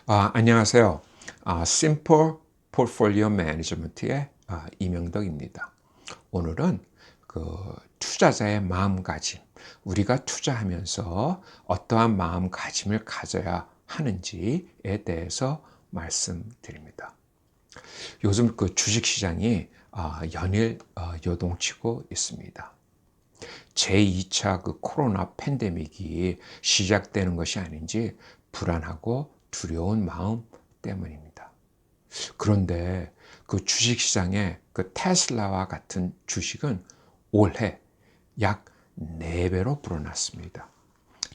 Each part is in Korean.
안녕하세요. 심플 포트폴리오 매니지먼트의 이명덕입니다. 오늘은 그 투자자의 마음가짐, 우리가 투자하면서 어떠한 마음가짐을 가져야 하는지에 대해서 말씀드립니다. 요즘 그 주식시장이 연일 요동치고 있습니다. 제2차 그 코로나 팬데믹이 시작되는 것이 아닌지 불안하고 두려운 마음 때문입니다. 그런데 그 주식시장의 그 테슬라와 같은 주식은 올해 약 4배로 불어났습니다.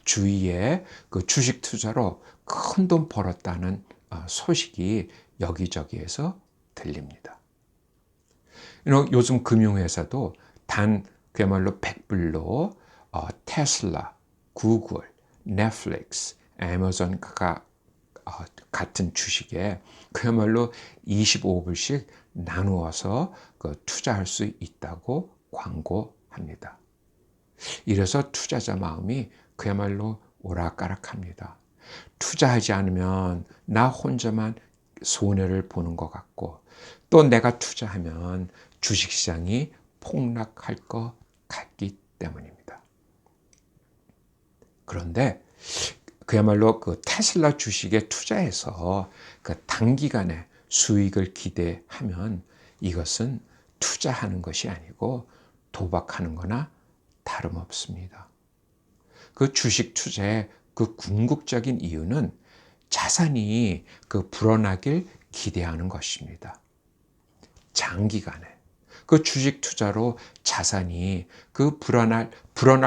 주위에 그 주식 투자로 큰 돈 벌었다는 소식이 여기저기에서 들립니다. 요즘 금융회사도 단 그야말로 100불로 테슬라, 구글, 넷플릭스, 애마존과 같은 주식에 그야말로 25불씩 나누어서 투자할 수 있다고 광고합니다. 이래서 투자자 마음이 그야말로 오락가락합니다. 투자하지 않으면 나 혼자만 손해를 보는 것 같고, 또 내가 투자하면 주식시장이 폭락할 것 같기 때문입니다. 그런데 그야말로 그 테슬라 주식에 투자해서 그 단기간에 수익을 기대하면 이것은 투자하는 것이 아니고 도박하는 거나 다름없습니다. 그 주식 투자의 그 궁극적인 이유는 자산이 그 불어나길 기대하는 것입니다. 장기간에 그 주식 투자로 자산이 그 불어날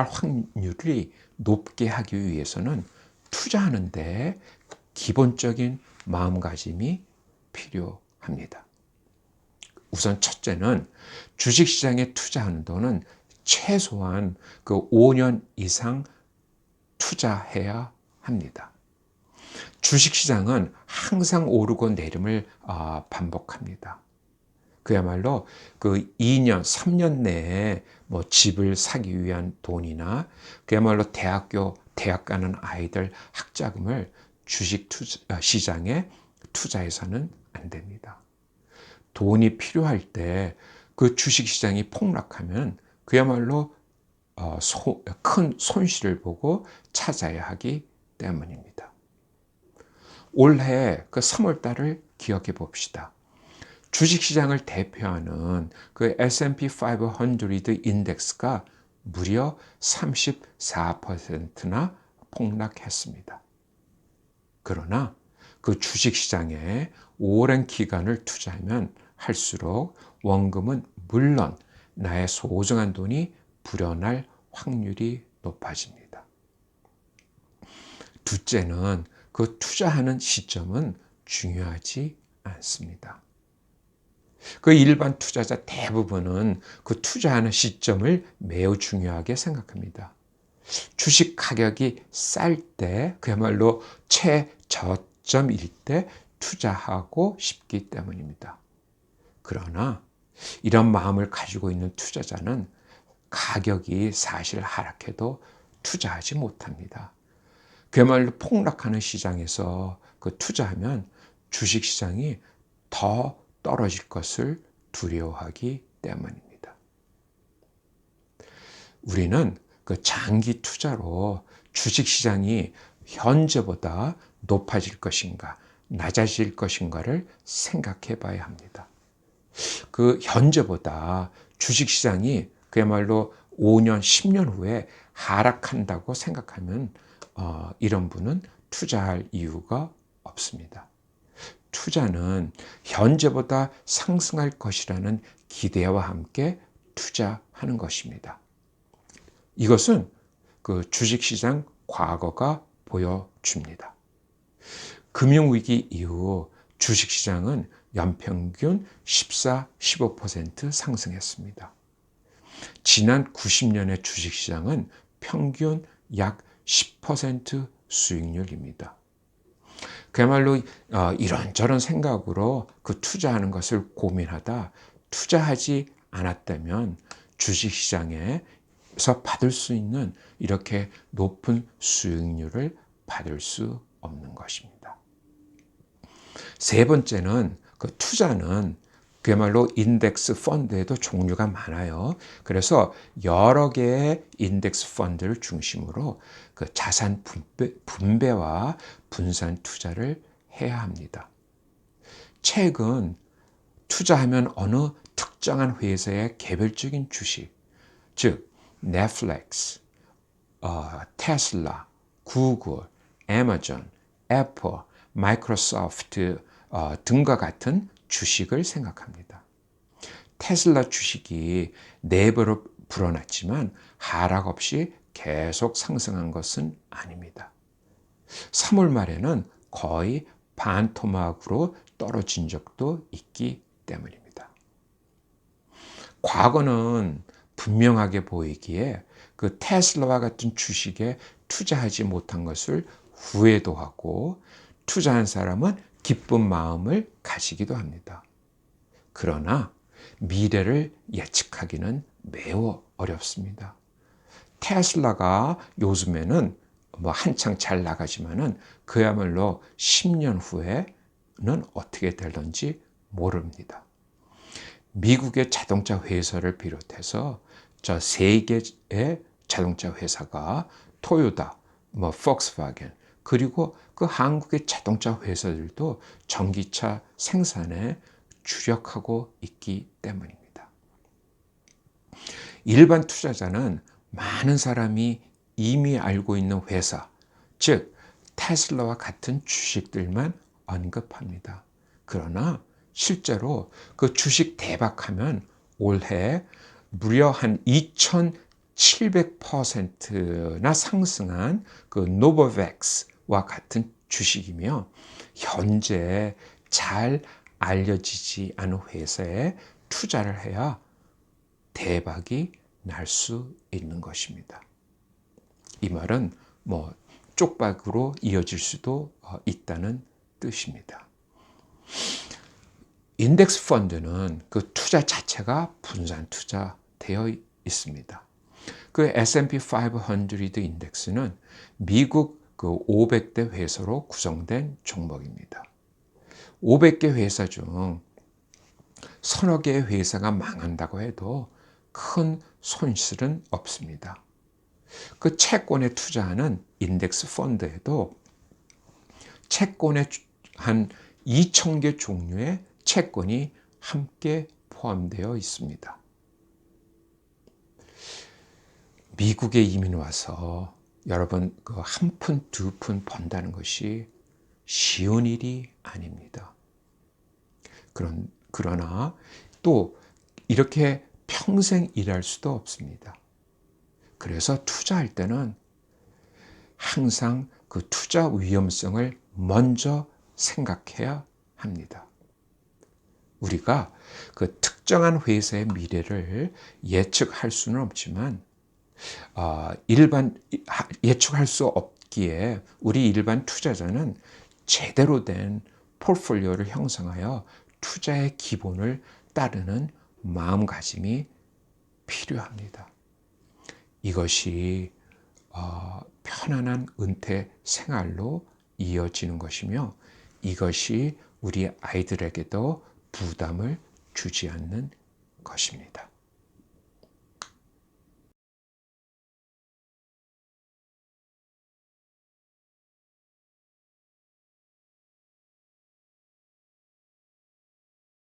확률이 높게 하기 위해서는 투자하는데 기본적인 마음가짐이 필요합니다. 우선 첫째는 주식시장에 투자하는 돈은 최소한 그 5년 이상 투자해야 합니다. 주식시장은 항상 오르고 내림을 반복합니다. 그야말로 그 2년, 3년 내에 뭐 집을 사기 위한 돈이나 그야말로 대학 가는 아이들 학자금을 주식 시장에 투자해서는 안 됩니다. 돈이 필요할 때 그 주식 시장이 폭락하면 그야말로 큰 손실을 보고 찾아야 하기 때문입니다. 올해 그 3월 달을 기억해 봅시다. 주식시장을 대표하는 그 S&P 500 인덱스가 무려 34%나 폭락했습니다. 그러나 그 주식시장에 오랜 기간을 투자하면 할수록 원금은 물론 나의 소중한 돈이 불어날 확률이 높아집니다. 둘째는 그 투자하는 시점은 중요하지 않습니다. 그 일반 투자자 대부분은 그 투자하는 시점을 매우 중요하게 생각합니다. 주식 가격이 쌀 때, 그야말로 최저점일 때 투자하고 싶기 때문입니다. 그러나 이런 마음을 가지고 있는 투자자는 가격이 사실 하락해도 투자하지 못합니다. 그야말로 폭락하는 시장에서 그 투자하면 주식시장이 더 떨어질 것을 두려워하기 때문입니다. 우리는 그 장기 투자로 주식시장이 현재보다 높아질 것인가, 낮아질 것인가를 생각해 봐야 합니다. 그 현재보다 주식시장이 그야말로 5년, 10년 후에 하락한다고 생각하면 이런 분은 투자할 이유가 없습니다. 투자는 현재보다 상승할 것이라는 기대와 함께 투자하는 것입니다. 이것은 그 주식시장 과거가 보여줍니다. 금융위기 이후 주식시장은 연평균 14, 15% 상승했습니다. 지난 90년의 주식시장은 평균 약 10% 수익률입니다. 그야말로 이런저런 생각으로 그 투자하는 것을 고민하다 투자하지 않았다면 주식시장에서 받을 수 있는 이렇게 높은 수익률을 받을 수 없는 것입니다. 세 번째는 그 투자는 그야말로 인덱스 펀드에도 종류가 많아요. 그래서 여러 개의 인덱스 펀드를 중심으로 그 자산 분배와 분산 투자를 해야 합니다. 책은 투자하면 어느 특정한 회사의 개별적인 주식, 즉 넷플릭스, 테슬라, 구글, 애마존, 애플, 마이크로소프트 등과 같은 주식을 생각합니다. 테슬라 주식이 4배로 불어났지만 하락 없이 계속 상승한 것은 아닙니다. 3월 말에는 거의 반토막으로 떨어진 적도 있기 때문입니다. 과거는 분명하게 보이기에 그 테슬라와 같은 주식에 투자하지 못한 것을 후회도 하고 투자한 사람은 기쁜 마음을 가지기도 합니다. 그러나 미래를 예측하기는 매우 어렵습니다. 테슬라가 요즘에는 한창 잘 나가지만은 그야말로 10년 후에는 어떻게 될런지 모릅니다. 미국의 자동차 회사를 비롯해서 저 세계의 자동차 회사가 토요타, 폭스바겐, 그리고 그 한국의 자동차 회사들도 전기차 생산에 주력하고 있기 때문입니다. 일반 투자자는 많은 사람이 이미 알고 있는 회사, 즉 테슬라와 같은 주식들만 언급합니다. 그러나 실제로 그 주식 대박하면 올해 무려 한 2,700%나 상승한 그 노보백스와 같은 주식이며 현재 잘 알려지지 않은 회사에 투자를 해야 대박이 날 수 있는 것입니다. 이 말은 쪽박으로 이어질 수도 있다는 뜻입니다. 인덱스 펀드는 그 투자 자체가 분산 투자되어 있습니다. 그 S&P 500 인덱스는 미국 그 500대 회사로 구성된 종목입니다. 500개 회사 중 서너 개의 회사가 망한다고 해도 큰 손실은 없습니다. 그 채권에 투자하는 인덱스 펀드에도 채권에 한 2,000개 종류의 채권이 함께 포함되어 있습니다. 미국에 이민 와서 여러분 그 한 푼, 두 푼 번다는 것이 쉬운 일이 아닙니다. 그러나 또 이렇게 평생 일할 수도 없습니다. 그래서 투자할 때는 항상 그 투자 위험성을 먼저 생각해야 합니다. 우리가 그 특정한 회사의 미래를 예측할 수는 없지만 예측할 수 없기에 우리 일반 투자자는 제대로 된 포트폴리오를 형성하여 투자의 기본을 따르는 마음가짐이 필요합니다. 이것이 편안한 은퇴 생활로 이어지는 것이며 이것이 우리 아이들에게도 부담을 주지 않는 것입니다.